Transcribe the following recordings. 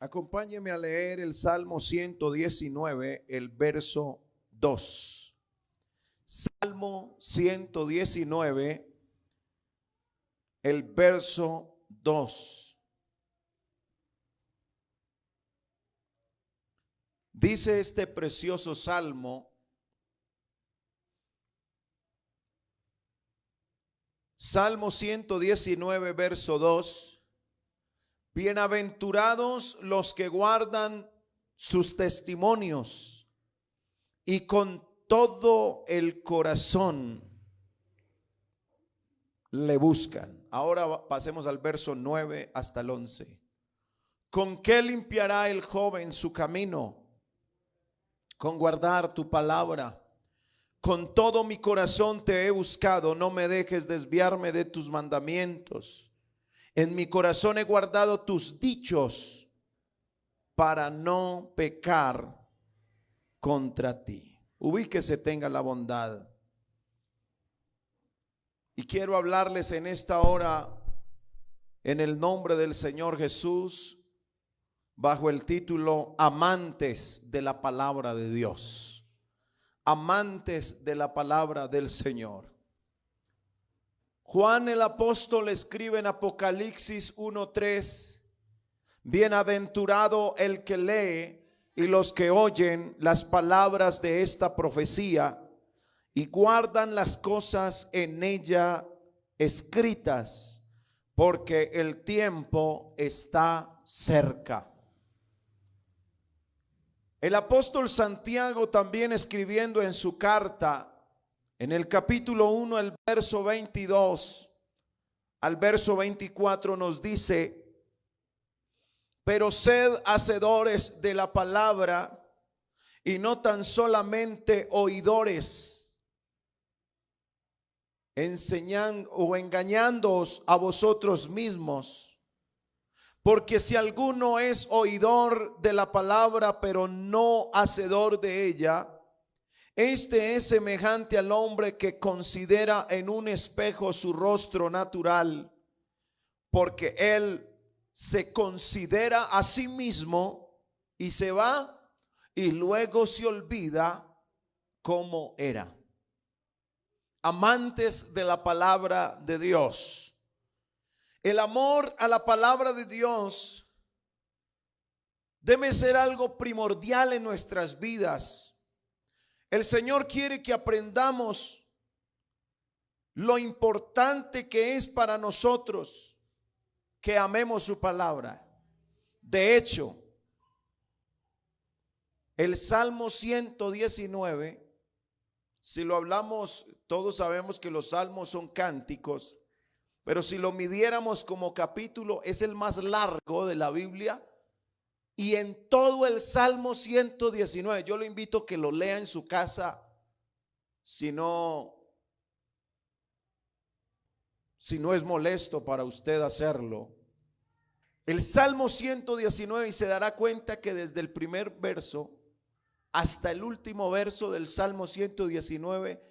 Acompáñeme a leer el Salmo 119, el verso 2. Salmo 119, el verso 2. Dice este precioso salmo: Salmo 119, verso 2. Bienaventurados los que guardan sus testimonios y con todo el corazón le buscan. Ahora pasemos al verso 9 hasta el 11. ¿Con qué limpiará el joven su camino? Con guardar tu palabra. Con todo mi corazón te he buscado, no me dejes desviarme de tus mandamientos. En mi corazón he guardado tus dichos para no pecar contra ti. Ubíquese, tenga la bondad. Y quiero hablarles en esta hora, en el nombre del Señor Jesús, bajo el título Amantes de la palabra de Dios. Amantes de la palabra del Señor. Juan el apóstol escribe en Apocalipsis 1:3: Bienaventurado el que lee y los que oyen las palabras de esta profecía y guardan las cosas en ella escritas, porque el tiempo está cerca. El apóstol Santiago, también escribiendo en su carta, en el capítulo 1, el verso 22 al verso 24, nos dice: pero sed hacedores de la palabra y no tan solamente oidores, enseñando o engañándoos a vosotros mismos. Porque si alguno es oidor de la palabra, pero no hacedor de ella, este es semejante al hombre que considera en un espejo su rostro natural, porque él se considera a sí mismo y se va y luego se olvida cómo era. Amantes de la palabra de Dios. El amor a la palabra de Dios debe ser algo primordial en nuestras vidas. El Señor quiere que aprendamos lo importante que es para nosotros que amemos su palabra. De hecho, el Salmo 119, si lo hablamos, todos sabemos que los salmos son cánticos, pero si lo midiéramos como capítulo, es el más largo de la Biblia. Y en todo el Salmo 119, yo lo invito a que lo lea en su casa, si no es molesto para usted hacerlo. El Salmo 119, y se dará cuenta que desde el primer verso hasta el último verso del Salmo 119,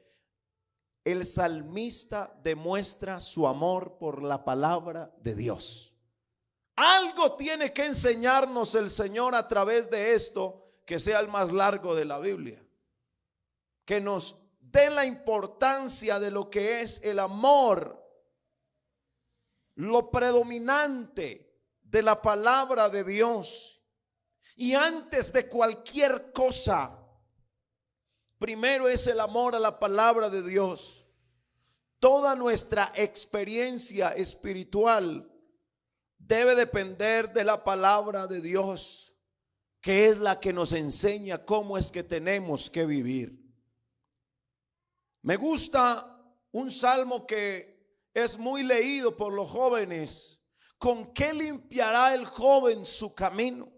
el salmista demuestra su amor por la palabra de Dios. Algo tiene que enseñarnos el Señor a través de esto, que sea el más largo de la Biblia, que nos dé la importancia de lo que es el amor, lo predominante de la palabra de Dios. Y antes de cualquier cosa, primero es el amor a la palabra de Dios. Toda nuestra experiencia espiritual debe depender de la palabra de Dios, que es la que nos enseña cómo es que tenemos que vivir. Me gusta un salmo que es muy leído por los jóvenes: ¿con qué limpiará el joven su camino?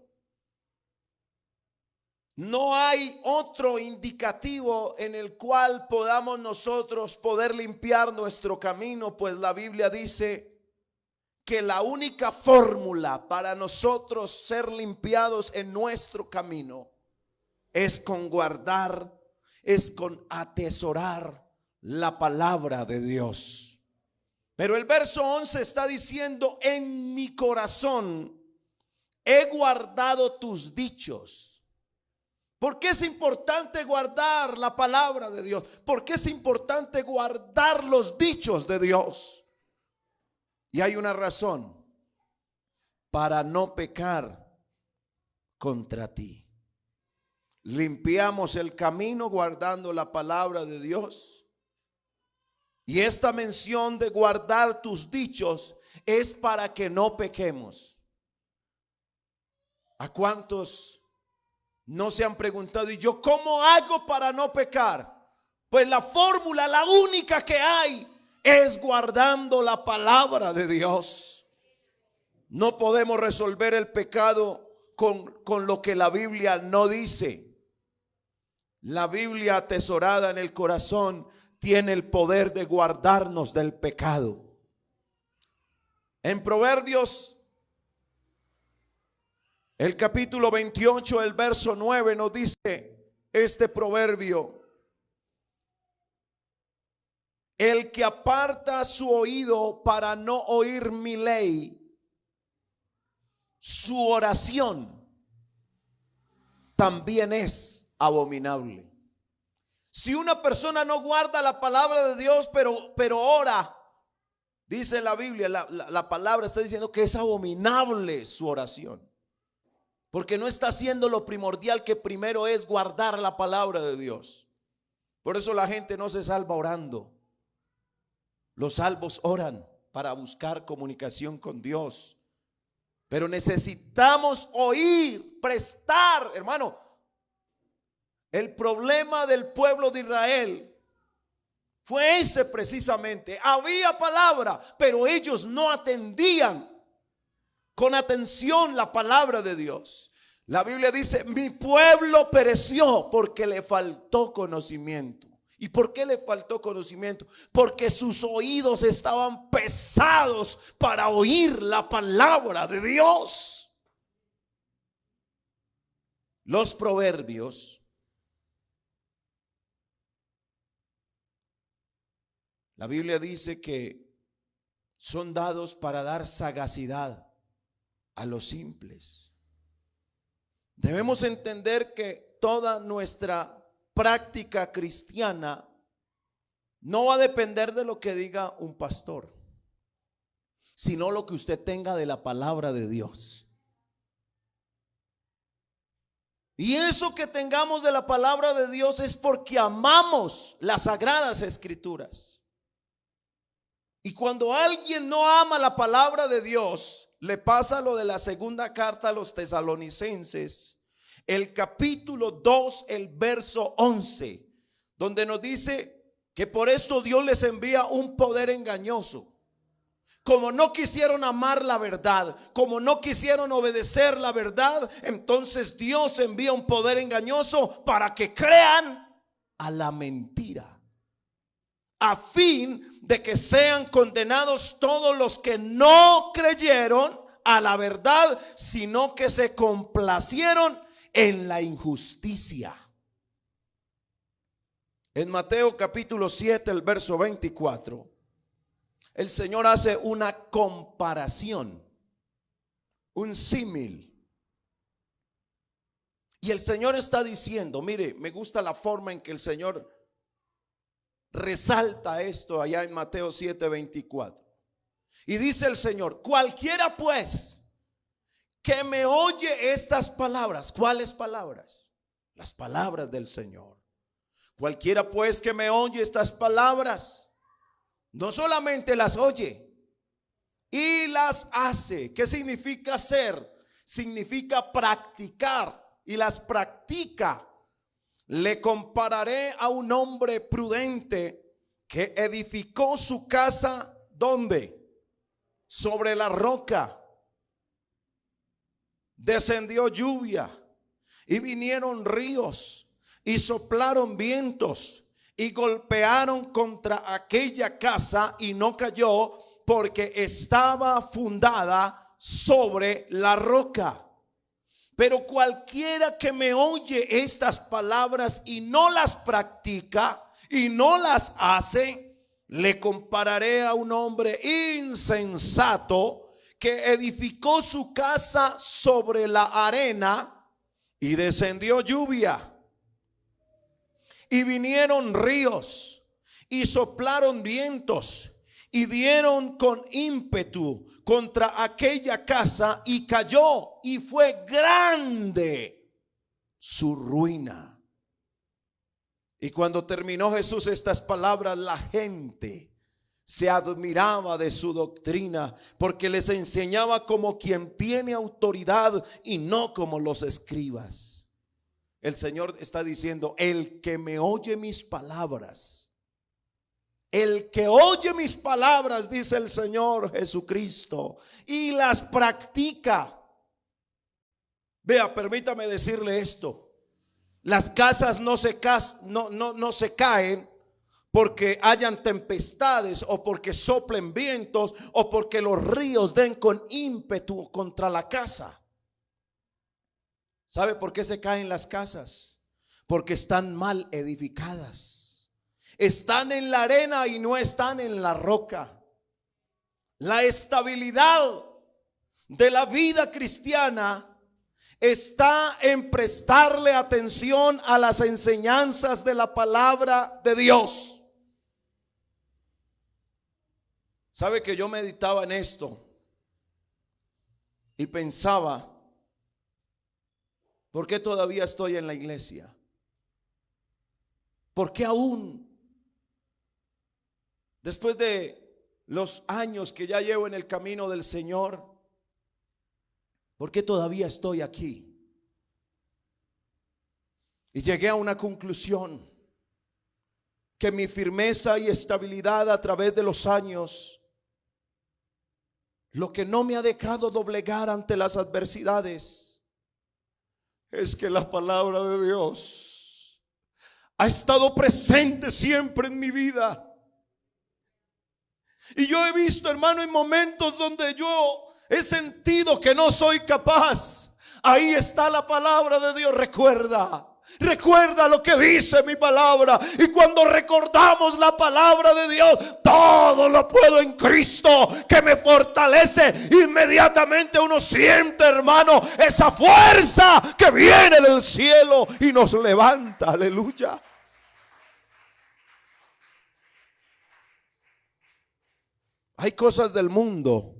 No hay otro indicativo en el cual podamos nosotros poder limpiar nuestro camino, pues la Biblia dice que la única fórmula para nosotros ser limpiados en nuestro camino es con guardar, es con atesorar la palabra de Dios. Pero el verso 11 está diciendo: en mi corazón he guardado tus dichos. ¿Por qué es importante guardar la palabra de Dios? ¿Por qué es importante guardar los dichos de Dios? Y hay una razón: para no pecar contra ti. Limpiamos el camino guardando la palabra de Dios. Y esta mención de guardar tus dichos es para que no pequemos. ¿A cuántos no se han preguntado, y yo cómo hago para no pecar? Pues la fórmula, la única que hay, es guardando la palabra de Dios. No podemos resolver el pecado con lo que la Biblia no dice. La Biblia atesorada en el corazón tiene el poder de guardarnos del pecado. En Proverbios, el capítulo 28, el verso 9 nos dice este proverbio: el que aparta su oído para no oír mi ley, su oración también es abominable. Si una persona no guarda la palabra de Dios, pero ora, dice la Biblia, la palabra está diciendo que es abominable su oración, porque no está haciendo lo primordial, que primero es guardar la palabra de Dios. Por eso la gente no se salva orando. Los salvos oran para buscar comunicación con Dios, pero necesitamos oír, prestar, hermano. El problema del pueblo de Israel fue ese precisamente. Había palabra, pero ellos no atendían con atención la palabra de Dios. La Biblia dice: mi pueblo pereció porque le faltó conocimiento. ¿Y por qué le faltó conocimiento? Porque sus oídos estaban pesados para oír la palabra de Dios. Los proverbios, la Biblia dice que son dados para dar sagacidad a los simples. Debemos entender que toda nuestra práctica cristiana no va a depender de lo que diga un pastor, sino lo que usted tenga de la palabra de Dios. Y eso que tengamos de la palabra de Dios es porque amamos las sagradas escrituras. Y cuando alguien no ama la palabra de Dios, le pasa lo de la segunda carta a los tesalonicenses, el capítulo 2, el verso 11, donde nos dice que por esto Dios les envía un poder engañoso. Como no quisieron amar la verdad, como no quisieron obedecer la verdad, entonces Dios envía un poder engañoso para que crean a la mentira, a fin de que sean condenados todos los que no creyeron a la verdad, sino que se complacieron en la injusticia. En Mateo capítulo 7, el verso 24, el Señor hace una comparación, un símil. Y el Señor está diciendo, mire, me gusta la forma en que el Señor resalta esto allá en Mateo 7, 24. Y dice el Señor: cualquiera pues que me oye estas palabras. ¿Cuáles palabras? Las palabras del Señor. Cualquiera pues que me oye estas palabras, no solamente las oye y las hace. ¿Qué significa hacer? Significa practicar, y las practica. Le compararé a un hombre prudente que edificó su casa, ¿dónde? Sobre la roca. Descendió lluvia y vinieron ríos y soplaron vientos y golpearon contra aquella casa y no cayó, porque estaba fundada sobre la roca. Pero cualquiera que me oye estas palabras y no las practica y no las hace, le compararé a un hombre insensato que edificó su casa sobre la arena, y descendió lluvia, y vinieron ríos, y soplaron vientos, y dieron con ímpetu contra aquella casa, y cayó, y fue grande su ruina. Y cuando terminó Jesús estas palabras, la gente se admiraba de su doctrina, porque les enseñaba como quien tiene autoridad y no como los escribas. El Señor está diciendo: el que me oye mis palabras, el que oye mis palabras, dice el Señor Jesucristo, y las practica. Vea, permítame decirle esto: las casas no se caen porque hayan tempestades, o porque soplen vientos, o porque los ríos den con ímpetu contra la casa. ¿Sabe por qué se caen las casas? Porque están mal edificadas. Están en la arena y no están en la roca. La estabilidad de la vida cristiana está en prestarle atención a las enseñanzas de la palabra de Dios. Sabe que yo meditaba en esto y pensaba: ¿por qué todavía estoy en la iglesia? ¿Por qué aún, después de los años que ya llevo en el camino del Señor, por qué todavía estoy aquí? Y llegué a una conclusión: que mi firmeza y estabilidad a través de los años, lo que no me ha dejado doblegar ante las adversidades, es que la palabra de Dios ha estado presente siempre en mi vida. Y yo he visto, hermano, en momentos donde yo he sentido que no soy capaz, ahí está la palabra de Dios. Recuerda lo que dice mi palabra. Y cuando recordamos la palabra de Dios, todo lo puedo en Cristo que me fortalece. Inmediatamente uno siente, hermano, esa fuerza que viene del cielo y nos levanta. Aleluya. Hay cosas del mundo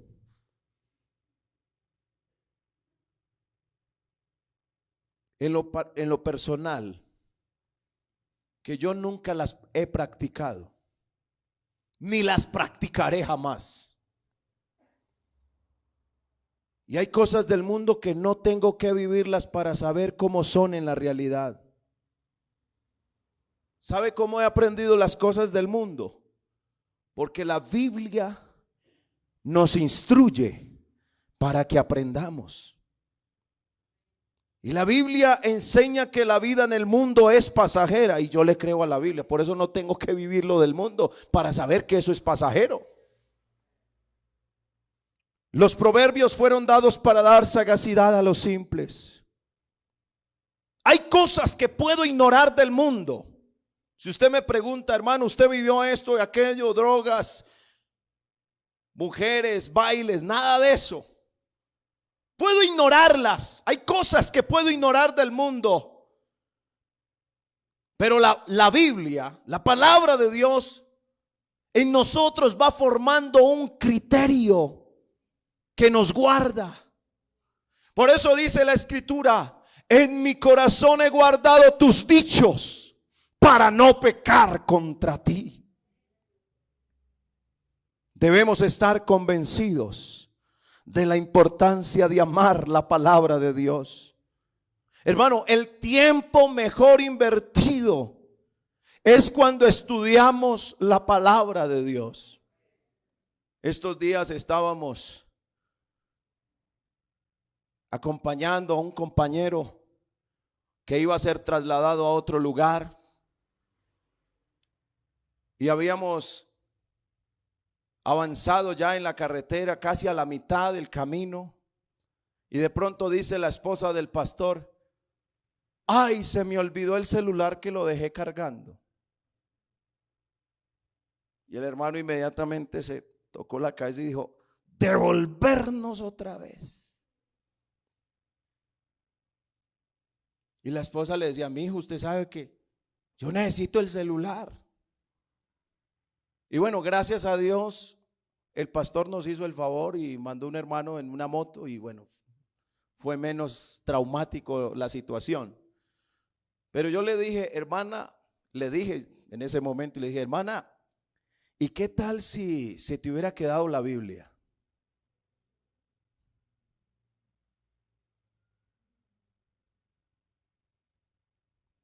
en lo personal que yo nunca las he practicado, ni las practicaré jamás. Y hay cosas del mundo que no tengo que vivirlas para saber cómo son en la realidad. ¿Sabe cómo he aprendido las cosas del mundo? Porque la Biblia nos instruye para que aprendamos. Y la Biblia enseña que la vida en el mundo es pasajera, y yo le creo a la Biblia. Por eso no tengo que vivir lo del mundo para saber que eso es pasajero. Los proverbios fueron dados para dar sagacidad a los simples. Hay cosas que puedo ignorar del mundo. Si usted me pregunta: hermano, usted vivió esto y aquello, drogas, mujeres, bailes, nada de eso. Puedo ignorarlas. Hay cosas que puedo ignorar del mundo. Pero la Biblia, la palabra de Dios, en nosotros va formando un criterio que nos guarda. Por eso dice la Escritura: en mi corazón he guardado tus dichos para no pecar contra ti. Debemos estar convencidos de la importancia de amar la palabra de Dios. Hermano, el tiempo mejor invertido es cuando estudiamos la palabra de Dios. Estos días estábamos acompañando a un compañero que iba a ser trasladado a otro lugar, y habíamos avanzado ya en la carretera, casi a la mitad del camino, y de pronto dice la esposa del pastor: ay, se me olvidó el celular que lo dejé cargando. Y el hermano inmediatamente se tocó la cabeza y dijo: devolvernos otra vez. Y la esposa le decía: mi hijo, usted sabe que yo necesito el celular. Y bueno, gracias a Dios, el pastor nos hizo el favor y mandó un hermano en una moto, y bueno, fue menos traumático la situación. Pero yo le dije: hermana, le dije en ese momento, le dije: hermana, ¿y qué tal si se te hubiera quedado la Biblia?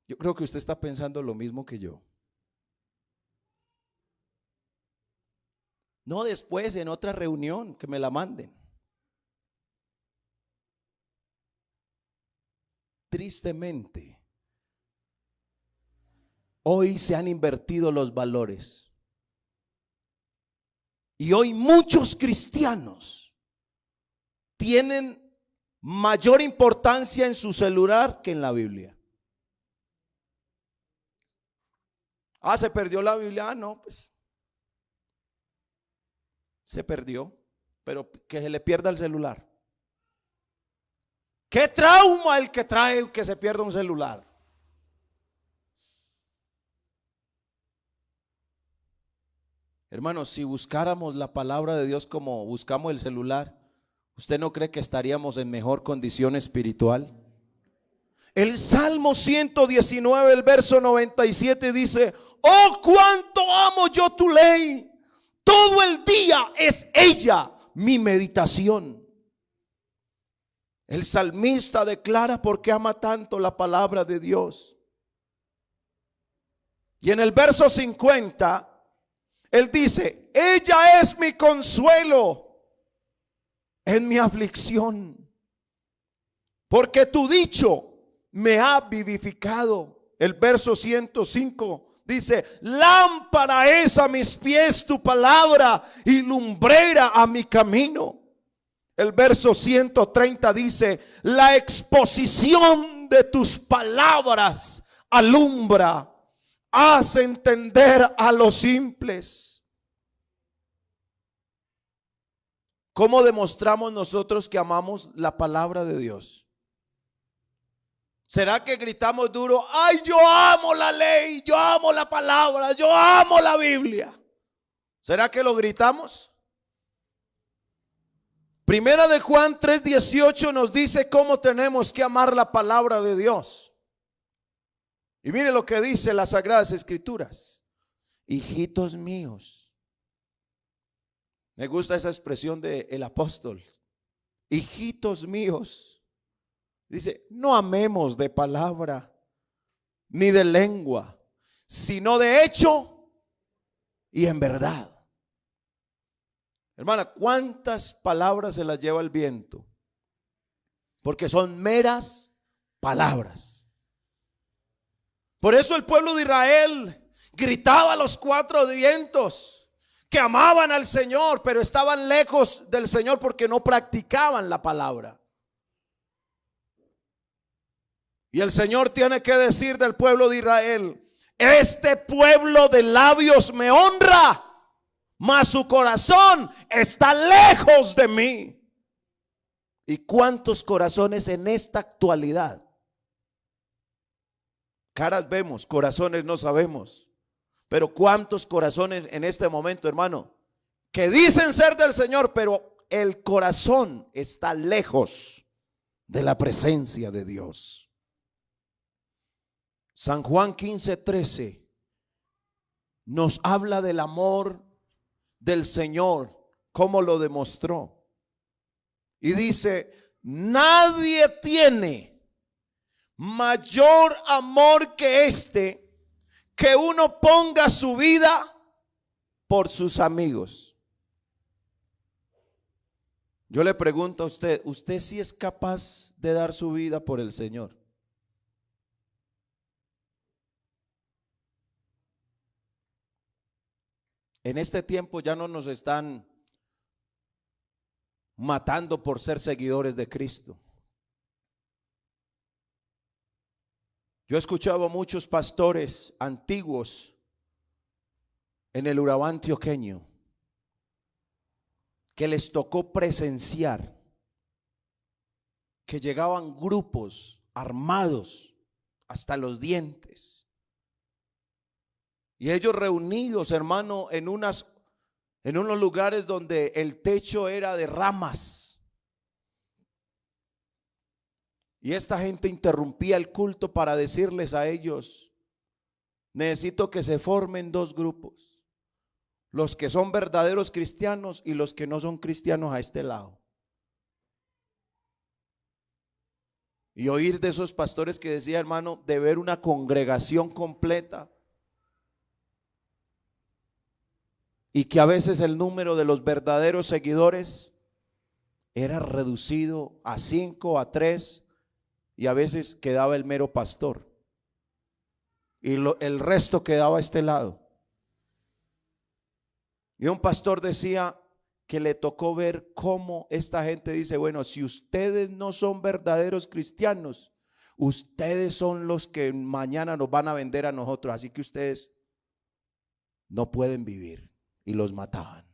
Yo creo que usted está pensando lo mismo que yo. No después en otra reunión que me la manden. Tristemente, hoy se han invertido los valores. Y hoy muchos cristianos tienen mayor importancia en su celular que en la Biblia. Ah, se perdió la Biblia. Ah, no, pues se perdió, pero que se le pierda el celular. ¿Qué trauma el que trae que se pierda un celular? Hermanos, si buscáramos la palabra de Dios como buscamos el celular, ¿usted no cree que estaríamos en mejor condición espiritual? El Salmo 119, el verso 97 dice: oh, cuánto amo yo tu ley, todo el día es ella mi meditación. El salmista declara por qué ama tanto la palabra de Dios. Y en el verso 50, él dice: ella es mi consuelo en mi aflicción, porque tu dicho me ha vivificado. El verso 105 dice: lámpara es a mis pies tu palabra y lumbrera a mi camino. El verso 130 dice: la exposición de tus palabras alumbra, hace entender a los simples. ¿Cómo demostramos nosotros que amamos la palabra de Dios? ¿Será que gritamos duro: ay, yo amo la ley, yo amo la palabra, yo amo la Biblia? ¿Será que lo gritamos? Primera de Juan 3:18 nos dice cómo tenemos que amar la palabra de Dios. Y mire lo que dice las Sagradas Escrituras: hijitos míos. Me gusta esa expresión del apóstol: hijitos míos. Dice: no amemos de palabra ni de lengua, sino de hecho y en verdad. Hermana, ¿cuántas palabras se las lleva el viento? Porque son meras palabras. Por eso el pueblo de Israel gritaba a los cuatro vientos que amaban al Señor, pero estaban lejos del Señor porque no practicaban la palabra. Y el Señor tiene que decir del pueblo de Israel: este pueblo de labios me honra, mas su corazón está lejos de mí. ¿Y cuántos corazones en esta actualidad? Caras vemos, corazones no sabemos. Pero cuántos corazones en este momento, hermano, que dicen ser del Señor, pero el corazón está lejos de la presencia de Dios. San Juan 15:13 nos habla del amor del Señor, cómo lo demostró. Y dice: nadie tiene mayor amor que este, que uno ponga su vida por sus amigos. Yo le pregunto a usted: ¿usted sí es capaz de dar su vida por el Señor? En este tiempo ya no nos están matando por ser seguidores de Cristo. Yo he escuchado a muchos pastores antiguos en el Urabá antioqueño que les tocó presenciar que llegaban grupos armados hasta los dientes. Y ellos reunidos, hermano, en unos lugares donde el techo era de ramas. Y esta gente interrumpía el culto para decirles a ellos: necesito que se formen dos grupos, los que son verdaderos cristianos y los que no son cristianos a este lado. Y oír de esos pastores que decía, hermano, de ver una congregación completa y que a veces el número de los verdaderos seguidores era reducido a 5, a 3, y a veces quedaba el mero pastor y el resto quedaba a este lado. Y un pastor decía que le tocó ver cómo esta gente dice: bueno, si ustedes no son verdaderos cristianos, ustedes son los que mañana nos van a vender a nosotros, así que ustedes no pueden vivir. Y los mataban.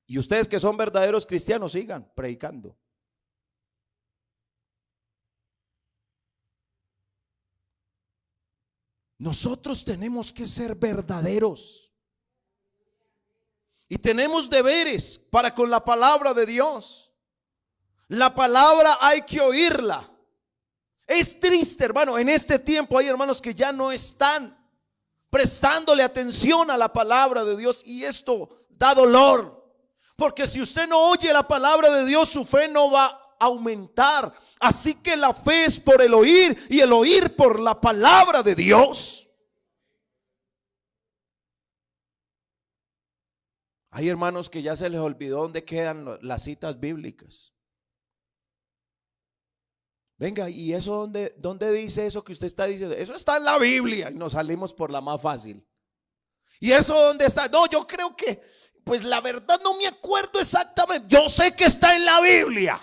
Y ustedes que son verdaderos cristianos, sigan predicando. Nosotros tenemos que ser verdaderos y tenemos deberes para con la palabra de Dios. La palabra hay que oírla. Es triste, hermano, en este tiempo hay hermanos que ya no están prestándole atención a la palabra de Dios, y esto da dolor, porque si usted no oye la palabra de Dios, su fe no va a aumentar. Así que la fe es por el oír, y el oír por la palabra de Dios. Hay hermanos que ya se les olvidó dónde quedan las citas bíblicas. Venga, ¿y eso dónde dice eso que usted está diciendo? Eso está en la Biblia, y nos salimos por la más fácil. ¿Y eso dónde está? No, yo creo que, pues la verdad no me acuerdo exactamente. Yo sé que está en la Biblia.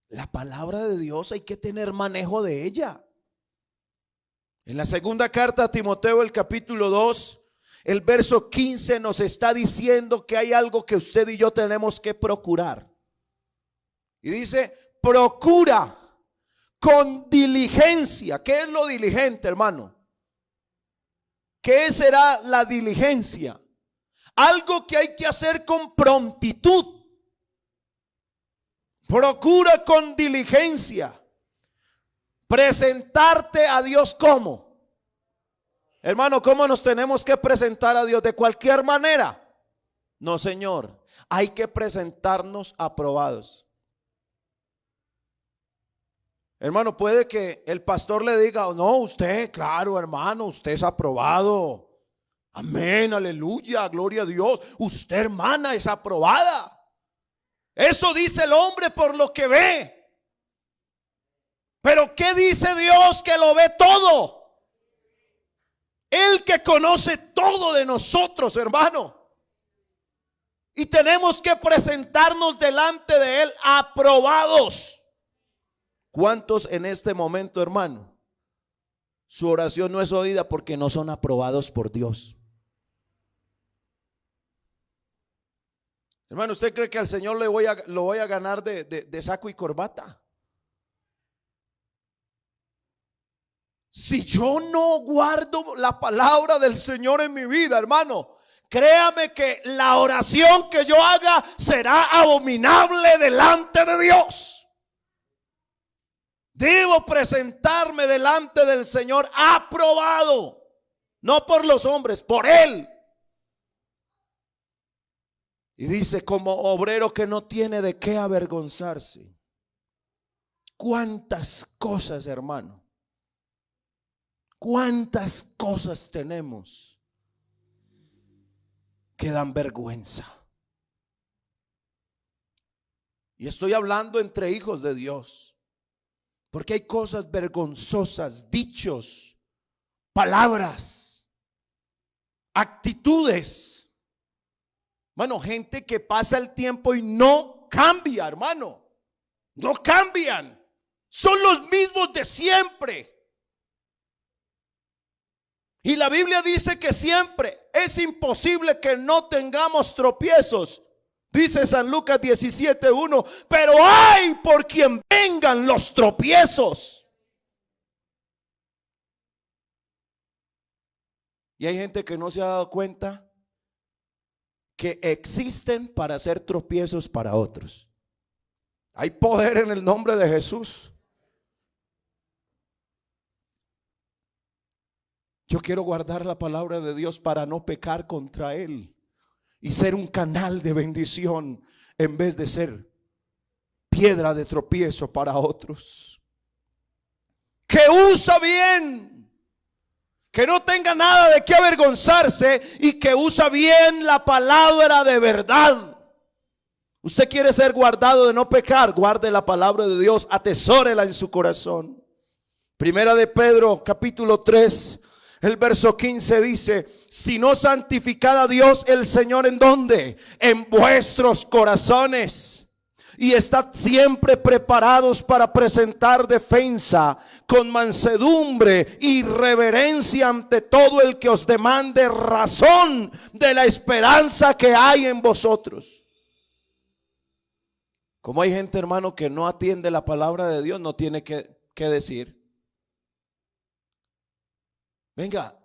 La palabra de Dios hay que tener manejo de ella. En la segunda carta a Timoteo, el capítulo 2, el verso 15 nos está diciendo que hay algo que usted y yo tenemos que procurar. Y dice: procura con diligencia. ¿Qué es lo diligente, hermano? ¿Qué será la diligencia? Algo que hay que hacer con prontitud. Procura con diligencia presentarte a Dios. ¿Cómo? Hermano, ¿cómo nos tenemos que presentar a Dios? ¿De cualquier manera? No, señor. Hay que presentarnos aprobados. Hermano, puede que el pastor le diga: no, usted, claro, hermano, usted es aprobado. Amén, aleluya, gloria a Dios. Usted, hermana, es aprobada. Eso dice el hombre por lo que ve. Pero ¿qué dice Dios que lo ve todo? Él que conoce todo de nosotros, hermano. Y tenemos que presentarnos delante de Él aprobados. ¿Cuántos en este momento, hermano, su oración no es oída porque no son aprobados por Dios? Hermano, ¿usted cree que al Señor lo voy a ganar de saco y corbata? Si yo no guardo la palabra del Señor en mi vida, hermano, créame que la oración que yo haga será abominable delante de Dios. Debo presentarme delante del Señor aprobado, no por los hombres, por Él. Y dice: como obrero que no tiene de qué avergonzarse. ¿Cuántas cosas, hermano? ¿Cuántas cosas tenemos que dan vergüenza? Y estoy hablando entre hijos de Dios. Porque hay cosas vergonzosas, dichos, palabras, actitudes. Hermano, gente que pasa el tiempo y no cambia, hermano. No cambian. Son los mismos de siempre. Y la Biblia dice que siempre es imposible que no tengamos tropiezos. Dice San Lucas 17:1, pero hay por quien vengan los tropiezos. Y hay gente que no se ha dado cuenta que existen para hacer tropiezos para otros. Hay poder en el nombre de Jesús. Yo quiero guardar la palabra de Dios para no pecar contra Él y ser un canal de bendición en vez de ser piedra de tropiezo para otros. Que usa bien, que no tenga nada de qué avergonzarse y que usa bien la palabra de verdad. Usted quiere ser guardado de no pecar, guarde la palabra de Dios, atesórela en su corazón. Primera de Pedro, capítulo 3. El verso 15 dice: si no santificad a Dios el Señor, ¿en dónde? En vuestros corazones. Y estad siempre preparados para presentar defensa con mansedumbre y reverencia ante todo el que os demande razón de la esperanza que hay en vosotros. Como hay gente, hermano, que no atiende la palabra de Dios, no tiene que decir. Venga,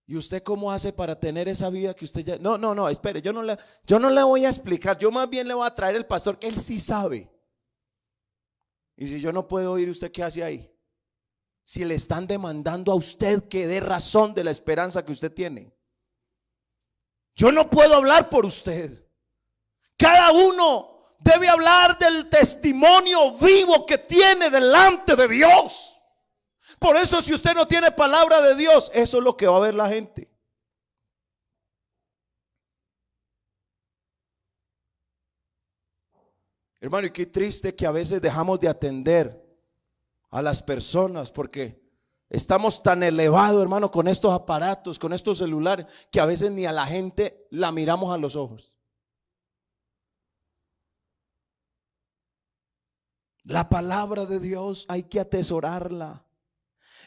¿y usted cómo hace para tener esa vida que usted ya? No, espere, yo no le voy a explicar. Yo más bien le voy a traer el pastor, que él sí sabe. Y si yo no puedo oír, ¿usted qué hace ahí? Si le están demandando a usted que dé razón de la esperanza que usted tiene. Yo no puedo hablar por usted. Cada uno debe hablar del testimonio vivo que tiene delante de Dios. Por eso, si usted no tiene palabra de Dios, eso es lo que va a ver la gente. Hermano, y qué triste que a veces dejamos de atender a las personas porque estamos tan elevados, hermano, con estos aparatos, con estos celulares, que a veces ni a la gente la miramos a los ojos. La palabra de Dios hay que atesorarla.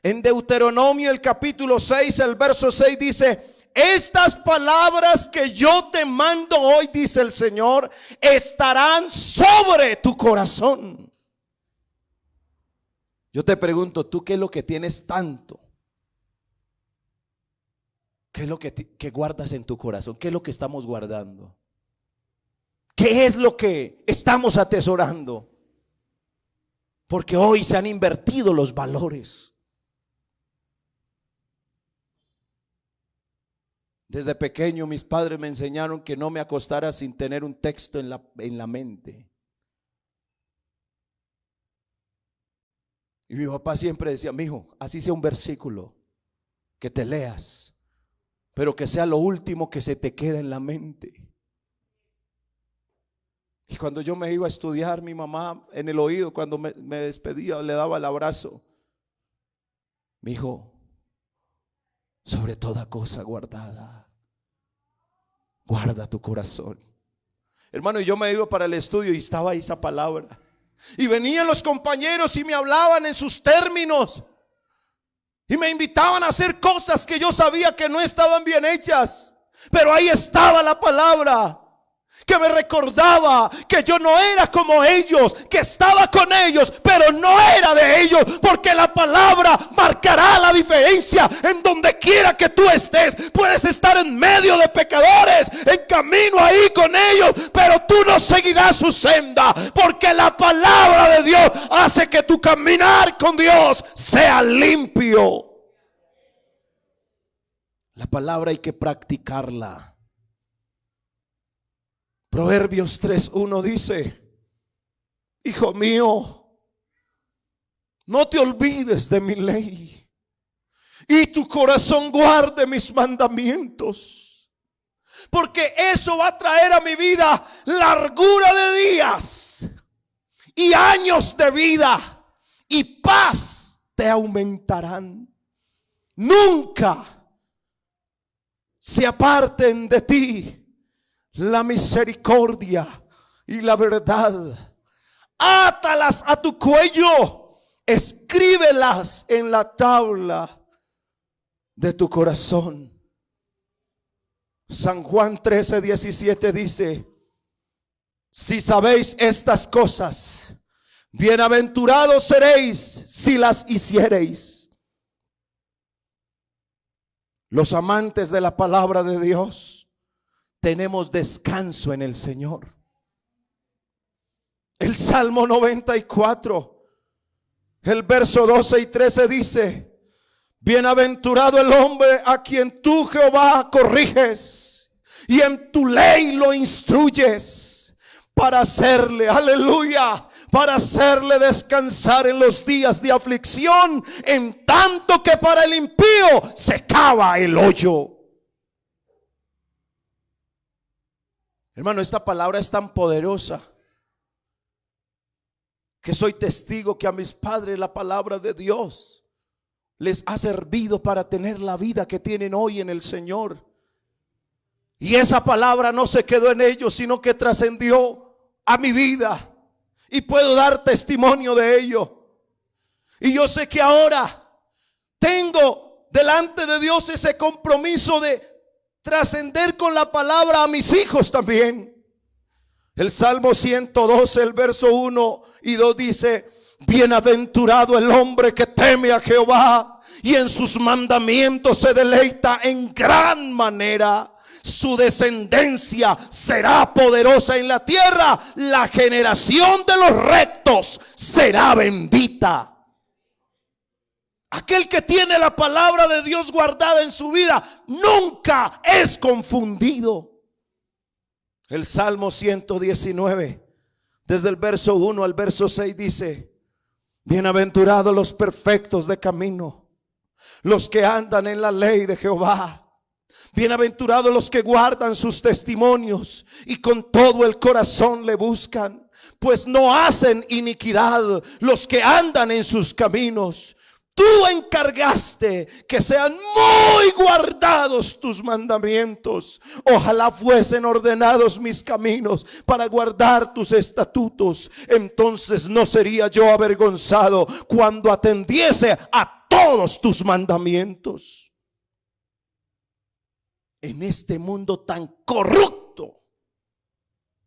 En Deuteronomio el capítulo 6, el verso 6 dice: estas palabras que yo te mando hoy, dice el Señor, estarán sobre tu corazón. Yo te pregunto, ¿tú qué es lo que tienes tanto? ¿Qué es lo que guardas en tu corazón? ¿Qué es lo que estamos guardando? ¿Qué es lo que estamos atesorando? Porque hoy se han invertido los valores. Desde pequeño mis padres me enseñaron que no me acostara sin tener un texto en la mente. Y mi papá siempre decía: mijo, así sea un versículo que te leas, pero que sea lo último que se te quede en la mente. Y cuando yo me iba a estudiar, mi mamá en el oído, cuando me despedía, le daba el abrazo: mijo, sobre toda cosa guardada, guarda tu corazón. Hermano, y yo me iba para el estudio y estaba ahí esa palabra. Y venían los compañeros y me hablaban en sus términos. Y me invitaban a hacer cosas que yo sabía que no estaban bien hechas. Pero ahí estaba la palabra que me recordaba que yo no era como ellos, que estaba con ellos, pero no era de ellos, porque la palabra marcará la diferencia en donde quiera que tú estés. Puedes estar en medio de pecadores, en camino ahí con ellos, pero tú no seguirás su senda, porque la palabra de Dios hace que tu caminar con Dios sea limpio. La palabra hay que practicarla. Proverbios 3:1 dice: hijo mío, no te olvides de mi ley, y tu corazón guarde mis mandamientos, porque eso va a traer a mi vida largura de días y años de vida, y paz te aumentarán. Nunca se aparten de ti la misericordia y la verdad. Átalas a tu cuello, escríbelas en la tabla de tu corazón. San Juan 13:17 dice: si sabéis estas cosas, bienaventurados seréis si las hiciereis. Los amantes de la palabra de Dios tenemos descanso en el Señor. El Salmo 94, el verso 12 y 13 dice: bienaventurado el hombre a quien tú, Jehová, corriges y en tu ley lo instruyes, para hacerle, aleluya, para hacerle descansar en los días de aflicción, en tanto que para el impío se cava el hoyo. Hermano, esta palabra es tan poderosa que soy testigo que a mis padres la palabra de Dios les ha servido para tener la vida que tienen hoy en el Señor. Y esa palabra no se quedó en ellos, sino que trascendió a mi vida. Y puedo dar testimonio de ello. Y yo sé que ahora tengo delante de Dios ese compromiso de trascender con la palabra a mis hijos también. El Salmo 112, el verso 1 y 2 dice: bienaventurado el hombre que teme a Jehová y en sus mandamientos se deleita en gran manera. Su descendencia será poderosa en la tierra. La generación de los rectos será bendita. Aquel que tiene la palabra de Dios guardada en su vida nunca es confundido. El Salmo 119, desde el verso 1 al verso 6 dice: bienaventurados los perfectos de camino, los que andan en la ley de Jehová. Bienaventurados los que guardan sus testimonios y con todo el corazón le buscan, pues no hacen iniquidad los que andan en sus caminos. Tú encargaste que sean muy guardados tus mandamientos. Ojalá fuesen ordenados mis caminos para guardar tus estatutos. Entonces no sería yo avergonzado cuando atendiese a todos tus mandamientos. En este mundo tan corrupto,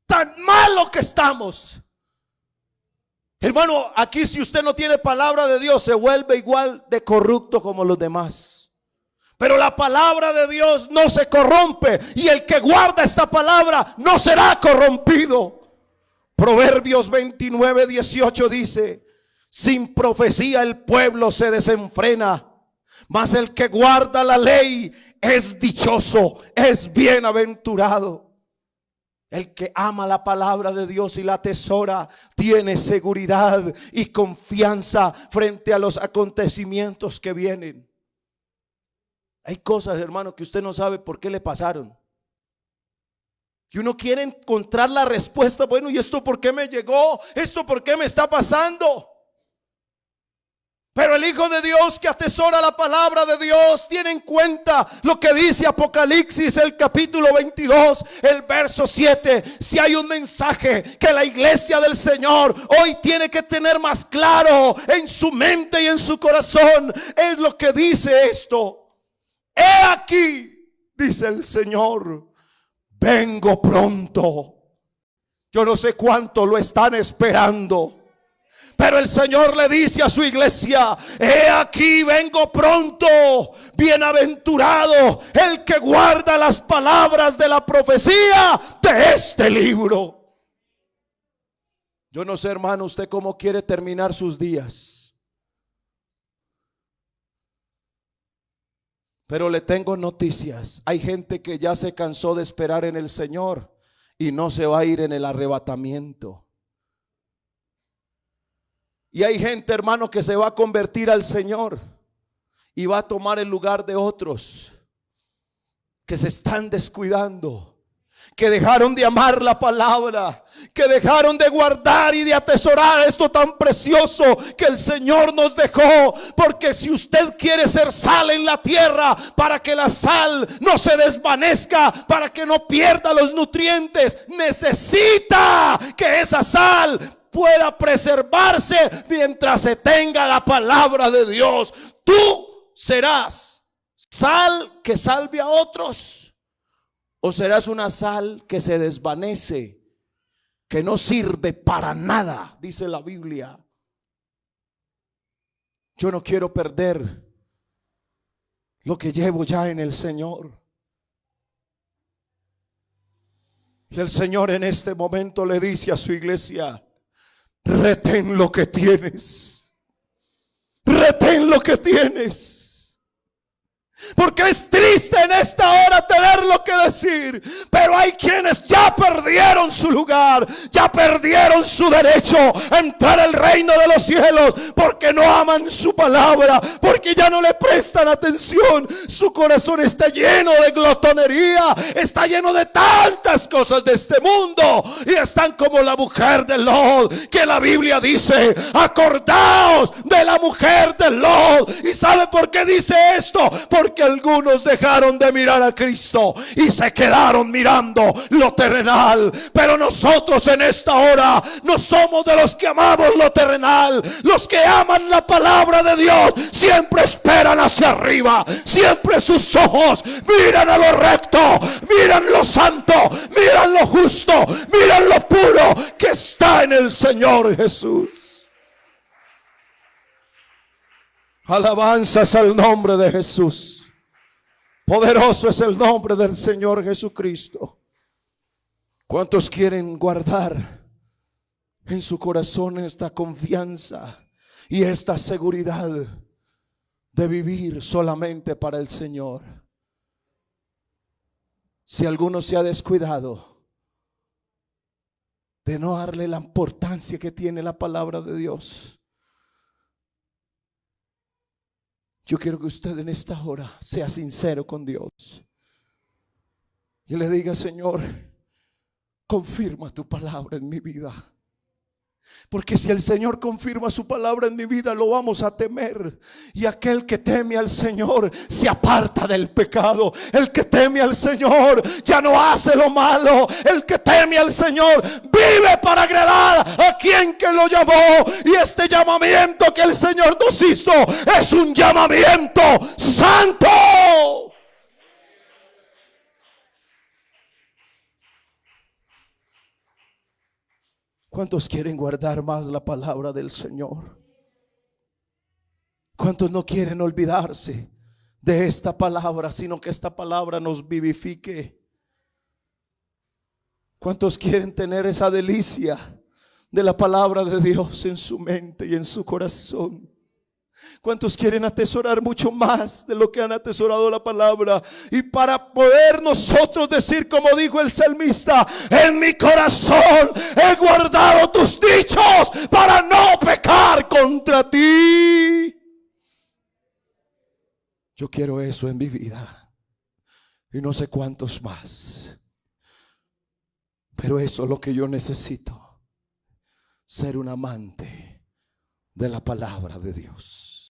tan malo que estamos, hermano, aquí si usted no tiene palabra de Dios, se vuelve igual de corrupto como los demás. Pero la palabra de Dios no se corrompe, y el que guarda esta palabra no será corrompido. Proverbios 29:18 dice: sin profecía el pueblo se desenfrena, mas el que guarda la ley es dichoso, es bienaventurado. El que ama la palabra de Dios y la atesora tiene seguridad y confianza frente a los acontecimientos que vienen. Hay cosas, hermano, que usted no sabe por qué le pasaron. Y uno quiere encontrar la respuesta. Bueno, ¿y esto por qué me llegó? ¿Esto por qué me está pasando? Pero el Hijo de Dios que atesora la palabra de Dios tiene en cuenta lo que dice Apocalipsis, el capítulo 22, el verso 7. Si hay un mensaje que la iglesia del Señor hoy tiene que tener más claro en su mente y en su corazón, es lo que dice esto: he aquí, dice el Señor, vengo pronto. Yo no sé cuánto lo están esperando, pero el Señor le dice a su iglesia: he aquí, vengo pronto. Bienaventurado el que guarda las palabras de la profecía de este libro. Yo no sé, hermano, usted cómo quiere terminar sus días, pero le tengo noticias. Hay gente que ya se cansó de esperar en el Señor y no se va a ir en el arrebatamiento. Y hay gente, hermano, que se va a convertir al Señor y va a tomar el lugar de otros que se están descuidando, que dejaron de amar la palabra, que dejaron de guardar y de atesorar esto tan precioso que el Señor nos dejó. Porque si usted quiere ser sal en la tierra, para que la sal no se desvanezca, para que no pierda los nutrientes, necesita que esa sal pueda preservarse mientras se tenga la palabra de Dios. Tú serás sal que salve a otros, o serás una sal que se desvanece, que no sirve para nada, dice la Biblia. Yo no quiero perder lo que llevo ya en el Señor. Y el Señor en este momento le dice a su iglesia: retén lo que tienes. Retén lo que tienes. Porque es triste en esta hora tener lo que decir, pero hay quienes ya perdieron su lugar, ya perdieron su derecho a entrar al reino de los cielos, porque no aman su palabra, porque ya no le prestan atención. Su corazón está lleno de glotonería, está lleno de tantas cosas de este mundo, y están como la mujer de Lot, que la Biblia dice: acordaos de la mujer de Lot. ¿Y sabe por qué dice esto? Porque algunos dejaron de mirar a Cristo y se quedaron mirando lo terrenal. Pero nosotros en esta hora no somos de los que amamos lo terrenal. Los que aman la palabra de Dios siempre esperan hacia arriba, siempre sus ojos miran a lo recto, miran lo santo, miran lo justo, miran lo puro que está en el Señor Jesús. Alabanzas al nombre de Jesús. Poderoso es el nombre del Señor Jesucristo. ¿Cuántos quieren guardar en su corazón esta confianza y esta seguridad de vivir solamente para el Señor? Si alguno se ha descuidado de no darle la importancia que tiene la palabra de Dios, yo quiero que usted en esta hora sea sincero con Dios y le diga: Señor, confirma tu palabra en mi vida. Porque si el Señor confirma su palabra en mi vida, lo vamos a temer. Y aquel que teme al Señor se aparta del pecado. El que teme al Señor ya no hace lo malo. El que teme al Señor vive para agradar a quien que lo llamó. Y este llamamiento que el Señor nos hizo es un llamamiento santo. ¿Cuántos quieren guardar más la palabra del Señor? ¿Cuántos no quieren olvidarse de esta palabra, sino que esta palabra nos vivifique? ¿Cuántos quieren tener esa delicia de la palabra de Dios en su mente y en su corazón? ¿Cuántos quieren atesorar mucho más de lo que han atesorado la palabra? Y para poder nosotros decir, como dijo el salmista: en mi corazón he guardado tus dichos para no pecar contra ti. Yo quiero eso en mi vida y no sé cuántos más, pero eso es lo que yo necesito: ser un amante de la palabra de Dios.